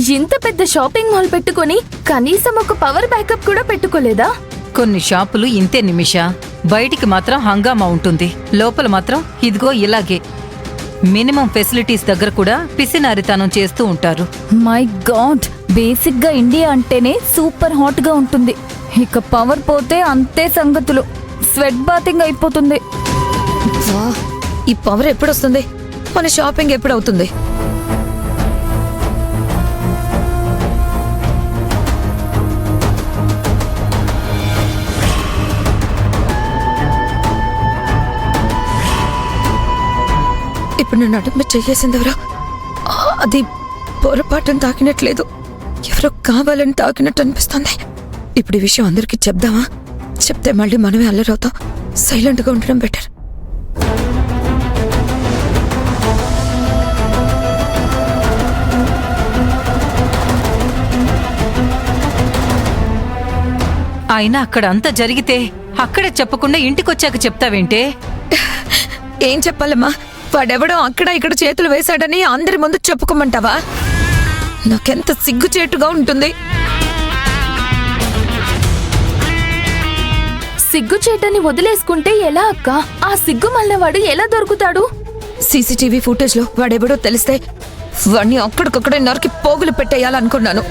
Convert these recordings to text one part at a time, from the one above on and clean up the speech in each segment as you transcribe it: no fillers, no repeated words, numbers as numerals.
ఇంత పెద్ద shopping mall పెట్టుకొని కనీసం ఒక పవర్ బ్యాకప్ కూడా పెట్టుకోలేదా? కొన్ని షాపులు ఇంతే నిమిషా. బయటికి మాత్రం హంగామా ఉంటుంది, లోపల మాత్రం ఇదిగో ఇలాగే. మినిమం ఫెసిలిటీస్ దగ్గర కూడా పిసినారితనం చేస్తూ ఉంటారు. మై గాడ్, బేసిక్ గా ఇండియా అంటేనే సూపర్ హాట్ గా ఉంటుంది. ఇక పవర్ పోతే అంతే సంగతులు. స్వెట్ బాతింగ్ అయిపోతుంది. ఈ పవర్ ఎప్పుడొస్తుంది? మన షాపింగ్ ఎప్పుడవుతుంది? ఇప్పుడు నన్ను అడుగు చేసింది ఎవరో. అది పొరపాటును తాకినట్లేదు, ఎవరో కావాలని తాకినట్టు అనిపిస్తుంది. ఇప్పుడు ఈ విషయం అందరికీ చెప్దామా? చెప్తే మళ్ళీ మనమే అల్లరవుతాం. సైలెంట్గా ఉండడం బెటర్. అయినా అక్కడ అంతా జరిగితే అక్కడే చెప్పకుండా ఇంటికొచ్చాక చెప్తావేంటే? ఏం చెప్పాలమ్మా? వాడెవడో అక్కడ ఇక్కడ చేతులు వేశాడని అందరి ముందు చెప్పుకోమంటావా? నాకెంత సిగ్గుచేటుగా ఉంటుంది. సిగ్గుచేటని వదిలేసుకుంటే ఎలా అక్క? ఆ సిగ్గు మళ్ళవాడు ఎలా దొరుకుతాడు? సీసీటీవీ ఫుటేజ్ లో వాడెవడో తెలిస్తే వాడిని అక్కడికక్కడే నరికి పోగులు పెట్టేయాలనుకున్నాను.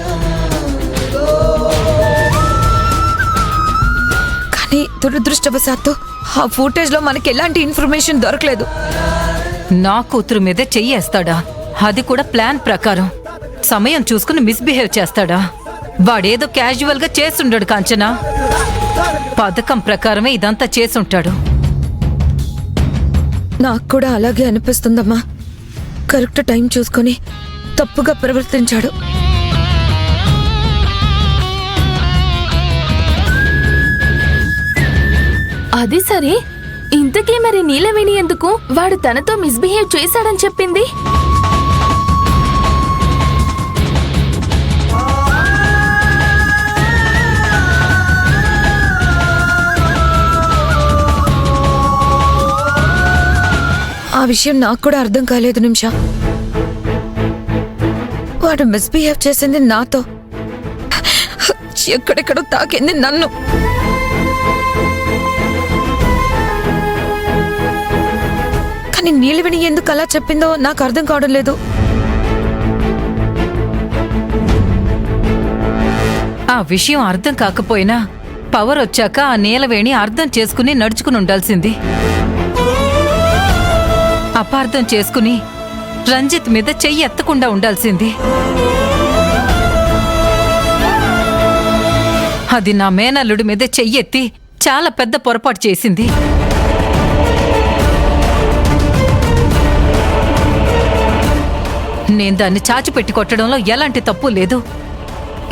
కానీ దురదృష్టవశాత్తు ఆ ఫుటేజ్ లో మనకి ఎలాంటి ఇన్ఫర్మేషన్ దొరకలేదు. నా కూతురు మీదే చెయ్యేస్తాడా? అది కూడా ప్లాన్ ప్రకారం. సమయం చూసుకుని మిస్బిహేవ్ చేస్తాడా? వాడేదో క్యాజువల్ గా చేసుండడు కాంచనా. పథకం ప్రకారమే ఇదంతా చేసుంటాడు. నాకు కూడా అలాగే అనిపిస్తుందమ్మా. కరెక్ట్ టైం చూసుకొని తప్పుగా ప్రవర్తించాడు. అది సరే, ఇంతకీ మరి నీలవేణి ఎందుకు వాడు తనతో మిస్బిహేవ్ చేశాడని చెప్పింది? ఆ విషయం నాకు కూడా అర్థం కాలేదు నిమిషా. వాడు మిస్బిహేవ్ చేసింది నాతో, ఎక్కడెక్కడో తాకింది నన్ను. కానీ నీలివేణి ఎందుకు అలా చెప్పిందో నాకు అర్థం కావడం లేదు. ఆ విషయం అర్థం కాకపోయినా పవర్ వచ్చాక ఆ నీలవేణి అర్థం చేసుకుని నడుచుకుని ఉండాల్సింది. అపార్థం చేసుకుని రంజిత్ మీద చెయ్యి ఎత్తకుండా ఉండాల్సింది. అది నా మేనల్లుడి మీద చెయ్యెత్తి చాలా పెద్ద పొరపాటు చేసింది. నేను దాన్ని చాచిపెట్టి కొట్టడంలో ఎలాంటి తప్పు లేదు.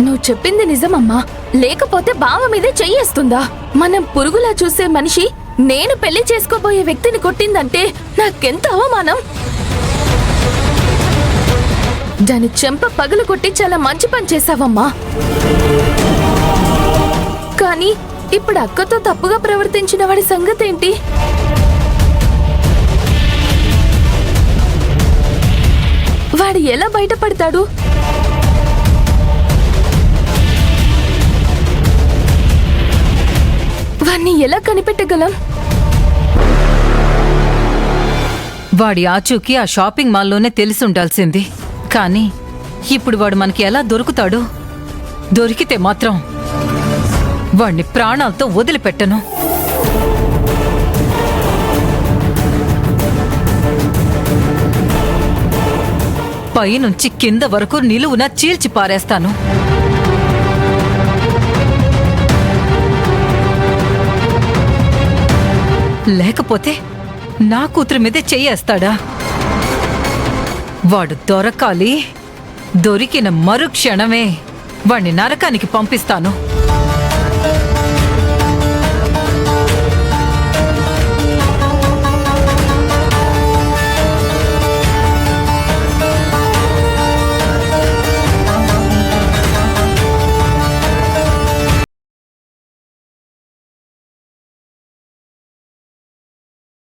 నువ్వు చెప్పింది నిజమమ్మా. లేకపోతే బావ మీదే చెయ్యేస్తుందా? మనం పురుగులా చూసే మనిషి నేను పెళ్లి చేసుకోబోయే వ్యక్తిని కొట్టిందంటే నాకెంత అవమానం. దాని చెంప పగులు కొట్టి చాలా మంచి పని చేశావమ్మా. కానీ ఇప్పుడు అక్కతో తప్పుగా ప్రవర్తించిన వాడి సంగతేంటి? వాడు ఎలా బయటపడతాడు? వాణ్ణి ఎలా కనిపెట్టగలం? వాడి ఆచూకీ ఆ షాపింగ్ మాల్లోనే తెలిసి ఉండాల్సింది. కానీ ఇప్పుడు వాడు మనకి ఎలా దొరుకుతాడు? దొరికితే మాత్రం వాణ్ణి ప్రాణాలతో వదిలిపెట్టను. పైనుంచి కింద వరకు నిలువున చీల్చి పారేస్తాను. లేకపోతే నా కూతురు మీదే చెయ్యేస్తాడా? వాడు దొరకాలి. దొరికిన మరుక్షణమే వాణ్ణి నరకానికి పంపిస్తాను.